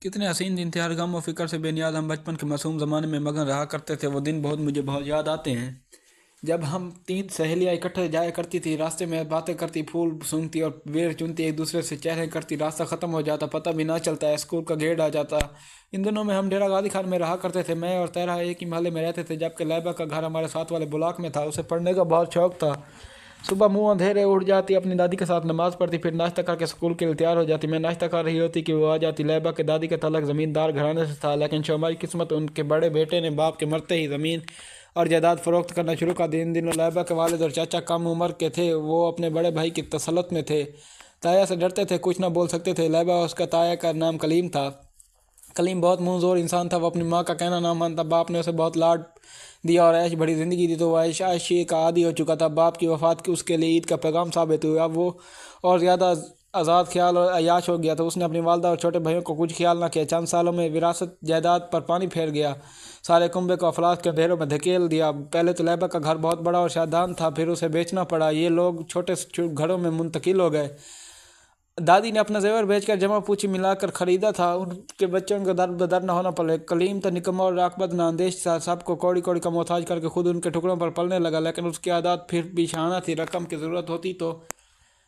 کتنے حسین دن تھے، ہر غم و فکر سے بے نیاز ہم بچپن کے معصوم زمانے میں مگن رہا کرتے تھے۔ وہ دن مجھے بہت یاد آتے ہیں جب ہم 3 سہیلیاں اکٹھے جایا کرتی تھی، راستے میں باتیں کرتی، پھول سونگتی اور بیر چنتی، ایک دوسرے سے چہرے کرتی، راستہ ختم ہو جاتا، پتہ بھی نہ چلتا، اسکول کا گیٹ آ جاتا۔ ان دنوں میں ہم ڈیرہ غازی خان میں رہا کرتے تھے۔ میں اور طاہرہ ایک ہی محلے میں رہتے تھے، جبکہ لائبہ کا گھر ہمارے ساتھ والے بلاک میں تھا۔ اسے پڑھنے کا بہت شوق تھا۔ صبح منہ اندھیرے اٹھ جاتی، اپنی دادی کے ساتھ نماز پڑھتی، پھر ناشتہ کر کے اسکول کے لیے تیار ہو جاتی۔ میں ناشتہ کر رہی ہوتی کہ وہ آ جاتی۔ لائبہ کے دادی کا تعلق زمیندار گھرانے سے تھا، لیکن شعمائی قسمت ان کے بڑے بیٹے نے باپ کے مرتے ہی زمین اور جائیداد فروخت کرنا شروع کر دی۔ ان دنوں لائبہ کے والد اور چاچا کم عمر کے تھے، وہ اپنے بڑے بھائی کی تسلط میں تھے۔ تایا سے ڈرتے تھے، کچھ نہ بول سکتے تھے۔ لائبہ اور اس کا تایا کا نام کلیم تھا۔ کلیم بہت منہ زور انسان تھا، وہ اپنی ماں کا کہنا نہ مانتا۔ باپ نے اسے بہت لاڈ دیا اور عیش بڑی زندگی دی، تو وہ عیاشی کا عادی ہو چکا تھا۔ باپ کی وفات اس کے لیے عید کا پیغام ثابت ہوئی۔ اب وہ اور زیادہ آزاد خیال اور عیاش ہو گیا تھا۔ اس نے اپنی والدہ اور چھوٹے بھائیوں کو کچھ خیال نہ کیا۔ چند سالوں میں وراثت جائیداد پر پانی پھیر گیا، سارے کنبے کو افلاس کے اندھیروں میں دھکیل دیا۔ پہلے تو لائبہ کا گھر بہت بڑا اور شادان تھا، پھر اسے بیچنا پڑا۔ یہ لوگ چھوٹے گھروں میں منتقل ہو گئے۔ دادی نے اپنا زیور بیچ کر جمع پوچھی ملا کر خریدا تھا، ان کے بچوں کو در بدر نہ ہونا پڑے۔ کلیم تو نکما اور عاقبت نہ اندیش تھا، سب کو کوڑی کوڑی کا محتاج کر کے خود ان کے ٹکڑوں پر پلنے لگا، لیکن اس کی عادات پھر بھی شاہانہ تھی۔ رقم کی ضرورت ہوتی تو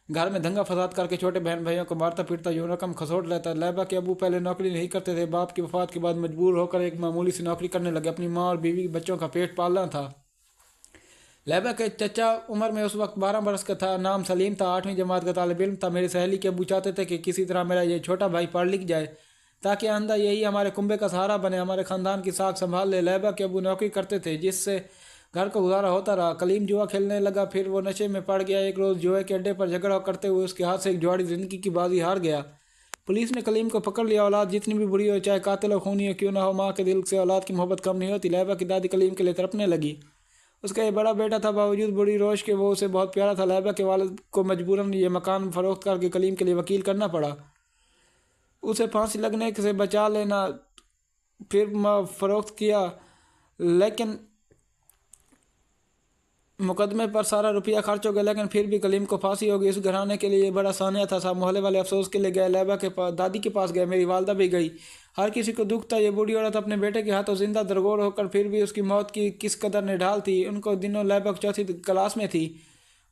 گھر میں دنگا فساد کر کے چھوٹے بہن بھائیوں کو مارتا پیٹتا، یوں رقم کھسوٹ لیتا۔ لائبہ کے ابو پہلے نوکری نہیں کرتے تھے، باپ کی وفات کے بعد مجبور ہو کر ایک معمولی سی نوکری کرنے لگے، اپنی ماں اور بیوی بچوں کا پیٹ پالنا تھا۔ لائبہ کے چچا عمر میں اس وقت 12 برس کا تھا، نام سلیم تھا، 8ویں جماعت کا طالب علم تھا۔ میری سہیلی کے ابو چاہتے تھے کہ کسی طرح میرا یہ چھوٹا بھائی پڑھ لکھ جائے تاکہ آئندہ یہی ہمارے کنبے کا سہارا بنے، ہمارے خاندان کی ساکھ سنبھال لے۔ لائبہ کے ابو نوکری کرتے تھے، جس سے گھر کا گزارا ہوتا رہا۔ کلیم جوا کھیلنے لگا، پھر وہ نشے میں پڑ گیا۔ ایک روز جوئے کے اڈے پر جھگڑا کرتے ہوئے اس کے ہاتھ سے ایک جواری زندگی کی بازی ہار گیا۔ پولیس نے کلیم کو پکڑ لیا۔ اولاد جتنی بھی بری ہو، چاہے قاتل و خونی ہو کیوں نہ ہو، ماں کے دل سے اولاد کی محبت کم نہیں ہوتی۔ لائبہ کی دادی کلیم کے لیے تڑپنے لگی۔ اس کا یہ بڑا بیٹا تھا، باوجود بری روش کے وہ اسے بہت پیارا تھا۔ لائبہ کے والد کو مجبوراً یہ مکان فروخت کر کے کلیم کے لیے وکیل کرنا پڑا، اسے پھانسی لگنے سے بچا لینا۔ پھر فروخت کیا، لیکن مقدمے پر سارا روپیہ خرچ ہو گیا، لیکن پھر بھی کلیم کو پھانسی ہو گئی۔ اس گھرانے کے لیے یہ بڑا سانحہ تھا۔ سب محلے والے افسوس کے لیے گئے، لائبہ کے دادی کے پاس گئے، میری والدہ بھی گئی۔ ہر کسی کو دکھ تھا، یہ بوڑھی عورت اپنے بیٹے کے ہاتھوں زندہ درگور ہو کر پھر بھی اس کی موت کی کس قدر نڈھال تھی۔ ان کو دنوں لائبہ 4تھی کلاس میں تھی۔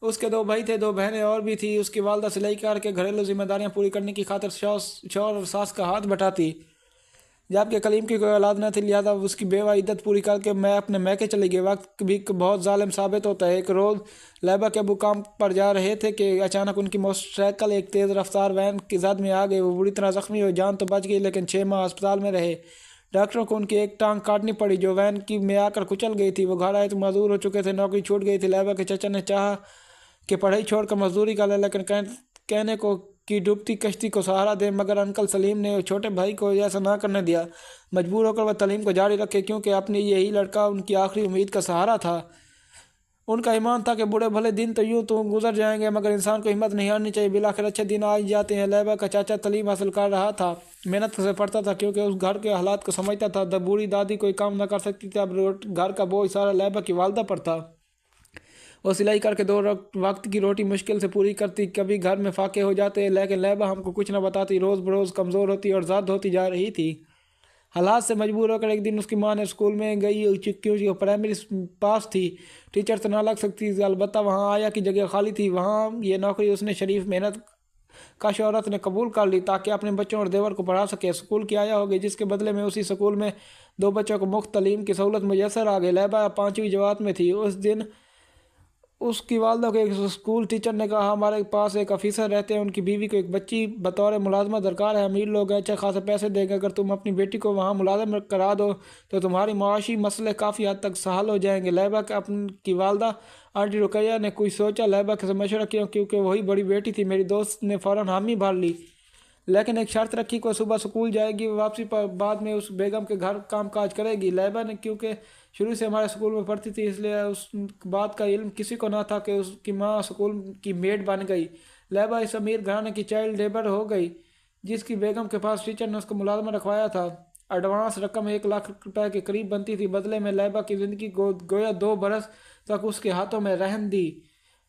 اس کے 2 بھائی تھے، 2 بہنیں اور بھی تھیں۔ اس کی والدہ سلائی کار کے گھریلو ذمہ داریاں پوری کرنے کی خاطر شوہر اور ساس کا ہاتھ بٹاتی، جبکہ کلیم کی کوئی اولاد نہ تھی، لہٰذا اس کی بیوہ عدت پوری کر کے میں اپنے میکے چلی گئی۔ وقت بھی بہت ظالم ثابت ہوتا ہے۔ ایک روز لائبہ کے ابو کام پر جا رہے تھے کہ اچانک ان کی موٹر سائیکل ایک تیز رفتار وین کی زد میں آ گئی۔ وہ بری طرح زخمی ہوئے، جان تو بچ گئی لیکن 6 ماہ ہسپتال میں رہے۔ ڈاکٹروں کو ان کی ایک ٹانگ کاٹنی پڑی جو وین کی میں آ کر کچل گئی تھی۔ وہ گھر آئے تو معذور ہو چکے تھے، نوکری چھوٹ گئی تھی۔ لائبہ کے چچا نے چاہا کہ پڑھائی چھوڑ کر مزدوری کر لے، لیکن کہنے کو کی ڈوبتی کشتی کو سہارا دے، مگر انکل سلیم نے چھوٹے بھائی کو ایسا نہ کرنے دیا۔ مجبور ہو کر وہ تعلیم کو جاری رکھے، کیونکہ اپنی یہی لڑکا ان کی آخری امید کا سہارا تھا۔ ان کا ایمان تھا کہ بڑے بھلے دن تو یوں تو گزر جائیں گے، مگر انسان کو ہمت نہیں ہارنی چاہیے، بالآخر اچھے دن آ جاتے ہیں۔ لائبہ کا چاچا تعلیم حاصل کر رہا تھا، محنت سے پڑھتا تھا، کیونکہ اس گھر کے حالات کو سمجھتا تھا۔ بوڑھی دادی کوئی کام نہ کر سکتی تھی، اب گھر کا بوجھ سارا لائبہ کی والدہ پر تھا۔ وہ سلائی کر کے 2 وقت کی روٹی مشکل سے پوری کرتی، کبھی گھر میں فاقے ہو جاتے، لیکن لائبہ ہم کو کچھ نہ بتاتی، روز بروز کمزور ہوتی اور زاد ہوتی جا رہی تھی۔ حالات سے مجبور ہو کر ایک دن اس کی ماں نے اسکول میں گئی، کیونکہ وہ پرائمری پاس تھی، ٹیچر تو نہ لگ سکتی تھی، البتہ وہاں آیا کی جگہ خالی تھی۔ وہاں یہ نوکری اس نے شریف محنت کش عورت نے قبول کر لی تاکہ اپنے بچوں اور دیور کو پڑھا سکے۔ اسکول کی آیا ہو گئی، جس کے بدلے میں اسی اسکول میں 2 بچوں کو مفت تعلیم کی سہولت میسر آ گئی۔ لائبہ 5ویں جماعت میں تھی۔ اس دن اس کی والدہ کو ایک اسکول ٹیچر نے کہا، ہمارے پاس ایک آفیسر رہتے ہیں، ان کی بیوی کو ایک بچی بطور ملازمہ درکار ہے، امیر لوگ ہیں، اچھے خاصے پیسے دیں گے، اگر تم اپنی بیٹی کو وہاں ملازم کرا دو تو تمہاری معاشی مسئلے کافی حد تک سہل ہو جائیں گے۔ لائبہ کی والدہ آنٹی رقیہ نے کچھ سوچا، لائبہ سے مشورہ کیا، کیونکہ وہی بڑی بیٹی تھی۔ میری دوست نے فوراً حامی بھر لی، لیکن ایک شرط رکھی کہ وہ صبح اسکول جائے گی، واپسی پر بعد میں اس بیگم کے گھر کام کاج کرے گی۔ لائبہ نے کیونکہ شروع سے ہمارے اسکول میں پڑھتی تھی، اس لیے اس بات کا علم کسی کو نہ تھا کہ اس کی ماں اسکول کی میڈ بن گئی۔ لائبہ اس امیر گھرانے کی چائلڈ لیبر ہو گئی، جس کی بیگم کے پاس ٹیچر نے اس کو ملازمہ رکھوایا تھا۔ ایڈوانس رقم 1 لاکھ روپے کے قریب بنتی تھی، بدلے میں لائبہ کی زندگی گویا 2 برس تک اس کے ہاتھوں میں رہن دی۔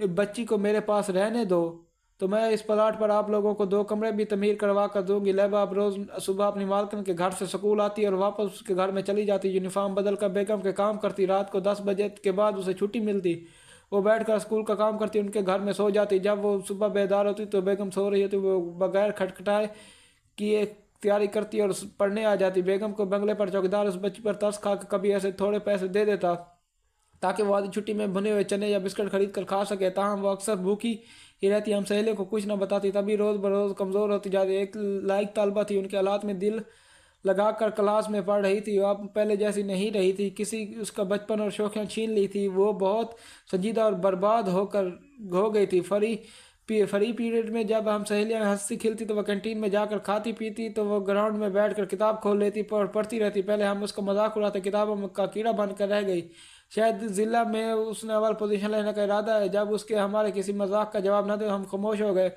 بچی کو میرے پاس رہنے دو تو میں اس پلاٹ پر آپ لوگوں کو 2 کمرے بھی تعمیر کروا کر دوں گی۔ لہبا اب روز صبح اپنی مالکن کے گھر سے سکول آتی اور واپس اس کے گھر میں چلی جاتی، یونیفارم بدل کر بیگم کے کام کرتی۔ رات کو 10 بجے کے بعد اسے چھٹی ملتی، وہ بیٹھ کر اسکول کا کام کرتی، ان کے گھر میں سو جاتی۔ جب وہ صبح بیدار ہوتی تو بیگم سو رہی ہوتی، وہ بغیر کھٹکھٹائے کیے تیاری کرتی اور پڑھنے آ جاتی۔ بیگم کو بنگلے پر چوکیدار اس بچی پر ترس کھا کے کبھی ایسے تھوڑے پیسے دے دیتا تاکہ وہ آدھی چھٹی میں بھنے ہوئے چنے یا بسکٹ خرید کر کھا سکے، تاہم وہ اکثر بھوکی ہی رہتی، ہم سہیلیوں کو کچھ نہ بتاتی۔ تبھی روز بروز کمزور ہوتی جاتی۔ ایک لائق طالبہ تھی، ان کے حالات میں دل لگا کر کلاس میں پڑھ رہی تھی، وہ اب پہلے جیسی نہیں رہی تھی، کسی اس کا بچپن اور شوخیاں چھین لی تھی، وہ بہت سنجیدہ اور برباد ہو گئی تھی۔ فری پیریڈ میں جب ہم سہیلیاں ہنستی کھلتی تو وہ کینٹین میں جا کر کھاتی پیتی، تو وہ گراؤنڈ میں بیٹھ کر کتاب کھول لیتی اور پڑھتی رہتی۔ پہلے ہم اس کو مذاق اڑاتے، کتابوں کا کیڑا بن کر رہ گئی، شاید ضلع میں اس نے اول پوزیشن لینے کا ارادہ ہے۔ جب اس کے ہمارے کسی مذاق کا جواب نہ دے ہم خاموش ہو گئے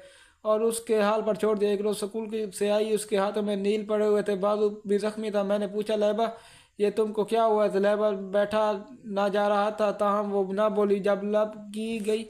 اور اس کے حال پر چھوڑ دیا۔ ایک روز سکول سے آئی، اس کے ہاتھوں میں نیل پڑے ہوئے تھے، بازو بھی زخمی تھا۔ میں نے پوچھا لہبا یہ تم کو کیا ہوا ہے؟ لہبا بیٹھا نہ جا رہا تھا، تاہم وہ نہ بولی۔ جب لب کی گئی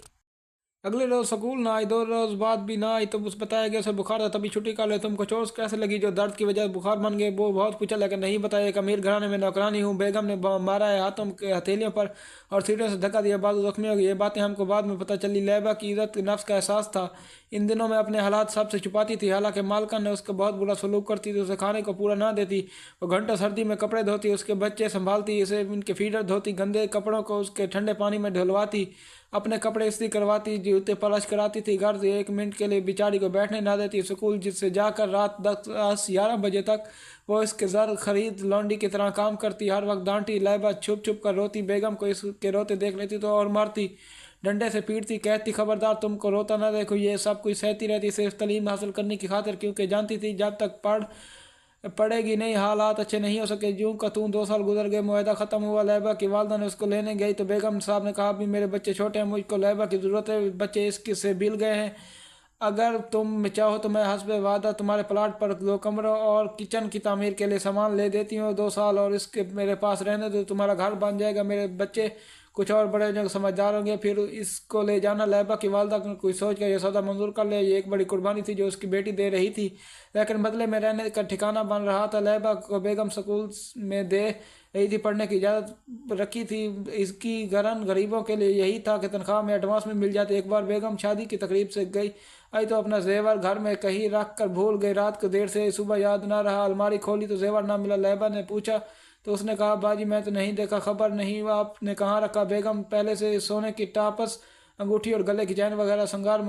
اگلے روز سکول نہ آئی، 2 روز بعد بھی نہ آئی تو اس بتایا گیا اسے بخار تھا، تبھی چھٹی کر لے۔ تم کو چوٹ کیسے لگی جو درد کی وجہ بخار بن گئے؟ وہ بہت پوچھا لیکن نہیں بتایا۔ ایک امیر گھرانے میں نوکرانی ہوں، بیگم نے مارا ہے ہاتھوں کے ہتھیلیوں پر اور سیٹوں سے دھکا دیا، بازو زخمی ہو گئی۔ یہ باتیں ہم کو بعد میں پتہ چلی۔ لہبا کی عزت نفس کا احساس تھا، ان دنوں میں اپنے حالات سب سے چھپاتی تھی، حالانکہ مالکن نے اس کا بہت برا سلوک کرتی تھی، اسے کھانے کو پورا نہ دیتی، وہ گھنٹوں سردی میں کپڑے دھوتی، اس کے بچے سنبھالتی، اسے ان کے فیڈر دھوتی، گندے کپڑوں کو اس کے ٹھنڈے پانی میں دھلواتی، اپنے کپڑے استری کرواتی، جوتے پالش کراتی تھی، گھر 1 منٹ کے لیے بیچاری کو بیٹھنے نہ دیتی۔ اسکول جس سے جا کر رات 10-11 بجے تک وہ اس کے زر خرید لونڈی کی طرح کام کرتی، ہر وقت ڈانٹی۔ لہبا چھپ چھپ کر روتی، بیگم کو اس کے روتے دیکھ لیتی تو اور مارتی، ڈنڈے سے پیٹتی، کہتی خبردار تم کو روتا نہ دیکھو۔ یہ سب کچھ سہتی رہتی صرف تعلیم حاصل کرنے کی خاطر، کیونکہ جانتی تھی جب تک پڑھے گی نہیں حالات اچھے نہیں ہو سکے۔ جوں کا توں 2 سال گزر گئے، معاہدہ ختم ہوا۔ لہبا کی والدہ نے اس کو لینے گئی تو بیگم صاحب نے کہا ابھی میرے بچے چھوٹے ہیں، مجھ کو لہبا کی ضرورت ہے، بچے اس سے بل گئے ہیں، اگر تم چاہو تو میں حسب وعدہ تمہارے پلاٹ پر 2 کمروں اور کچن کی تعمیر کے لیے سامان لے دیتی ہوں، 2 سال اور اس کے میرے پاس رہنے دو، تمہارا گھر بن جائے گا، میرے بچے کچھ اور بڑے جو سمجھدار ہوں گے پھر اس کو لے جانا۔ لہبا کی والدہ نے کوئی سوچ کر یہ سودا منظور کر لیا، یہ ایک بڑی قربانی تھی جو اس کی بیٹی دے رہی تھی، لیکن بدلے میں رہنے کا ٹھکانہ بن رہا تھا۔ لہبا کو بیگم سکول میں دے رہی تھی، پڑھنے کی اجازت رکھی تھی، اس کی گھرن غریبوں کے لیے یہی تھا کہ تنخواہ میں ایڈوانس میں مل جاتی۔ ایک بار بیگم شادی کی تقریب سے آئی تو اپنا زیور گھر میں کہیں رکھ کر بھول گئی، رات کو دیر سے صبح یاد نہ رہا، الماری کھولی تو زیور نہ ملا۔ لہبا نے پوچھا تو اس نے کہا باجی میں تو نہیں دیکھا، خبر نہیں آپ نے کہاں رکھا۔ بیگم پہلے سے سونے کی ٹاپس، انگوٹھی اور گلے کی چین وغیرہ سنگار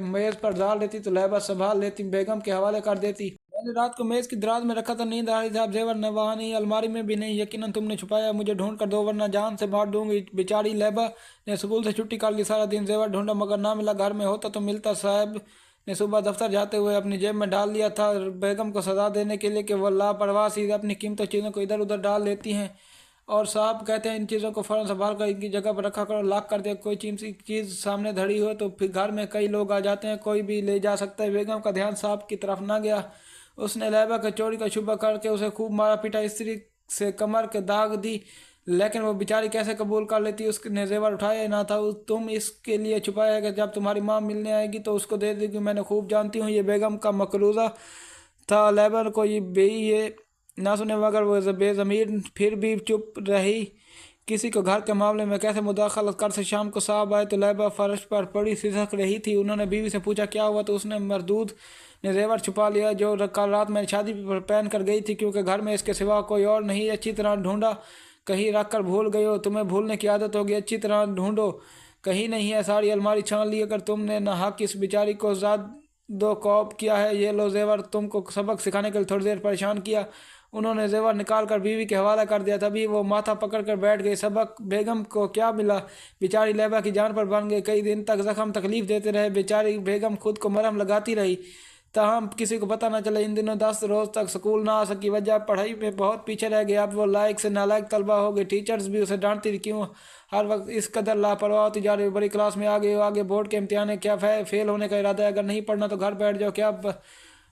میز پر ڈال لیتی تو لہبا سنبھال لیتی، بیگم کے حوالے کر دیتی۔ میں نے رات کو میز کی دراز میں رکھا تھا، نیند آ رہی تھی، اب زیور نے وہاں نہیں، الماری میں بھی نہیں، یقیناً تم نے چھپایا، مجھے ڈھونڈ کر دو ورنہ جان سے مار دوں گی۔ بیچاری لہبا نے سکول سے چھٹی کر لی، سارا دن زیور ڈھونڈا مگر نہ ملا، گھر میں ہوتا تو ملتا۔ صاحب نے صبح دفتر جاتے ہوئے اپنی جیب میں ڈال لیا تھا، بیگم کو سزا دینے کے لیے کہ وہ لاپرواہ سی اپنی قیمتی چیزوں کو ادھر ادھر ڈال لیتی ہیں، اور صاحب کہتے ہیں ان چیزوں کو فوراً سنبھال کر ان کی جگہ پر رکھا کرو، لاک کر دے، کوئی چیز سامنے دھڑی ہو تو پھر گھر میں کئی لوگ آ جاتے ہیں، کوئی بھی لے جا سکتا ہے۔ بیگم کا دھیان صاحب کی طرف نہ گیا، اس نے لہبا کے چوری کا شبہ کر کے اسے خوب مارا پیٹا، استری سے کمر کے داغ دی، لیکن وہ بیچاری کیسے قبول کر لیتی، اس نے زیور اٹھایا ہی نہ تھا، تم اس کے لیے چھپایا ہے کہ جب تمہاری ماں ملنے آئے گی تو اس کو دے دے گی، میں نے خوب جانتی ہوں۔ یہ بیگم کا مقروضہ تھا، لہبا کو یہ نہ سنے مگر وہ بے ضمیر پھر بھی چپ رہی، کسی کو گھر کے معاملے میں کیسے مداخلت کر سے۔ شام کو صاحب آئے تو لہبا فرش پر پڑی سسک رہی تھی، انہوں نے بیوی سے پوچھا کیا ہوا تو اس نے مردود نے زیور چھپا لیا جو کل رات میں شادی پر پہن کر گئی تھی، کیونکہ گھر میں اس کے سوا کوئی اور نہیں، اچھی طرح ڈھونڈا، کہیں رکھ کر بھول گئی ہو، تمہیں بھولنے کی عادت ہوگی، اچھی طرح ڈھونڈو، کہیں نہیں ہے، ساری الماری چھان لی، اگر تم نے نہ حق اس بیچاری کو زد و کوب کیا ہے، یہ لو زیور، تم کو سبق سکھانے کے لیے تھوڑی دیر پریشان کیا۔ انہوں نے زیور نکال کر بیوی کے حوالے کر دیا، تبھی وہ ماتھا پکڑ کر بیٹھ گئی۔ سبق بیگم کو کیا ملا، بیچاری لہبا کی جان پر بن گئی، کئی دن تک زخم تکلیف دیتے رہے، بیچاری بیگم خود کو مرہم لگاتی رہی، تاہم کسی کو پتہ نہ چلا۔ ان دنوں 10 روز تک سکول نہ آ سکی، وجہ پڑھائی میں بہت پیچھے رہ گئی، اب وہ لائق سے نالائق طلبہ ہو گئی، ٹیچرز بھی اسے ڈانٹتی تھی، کیوں ہر وقت اس قدر لاپرواہ ہوتی جا رہی ہو، بڑی کلاس میں آ گئی ہو، آگے بورڈ کے امتحان ہے، کیا فیل ہونے کا ارادہ ہے، اگر نہیں پڑھنا تو گھر بیٹھ جاؤ، کیا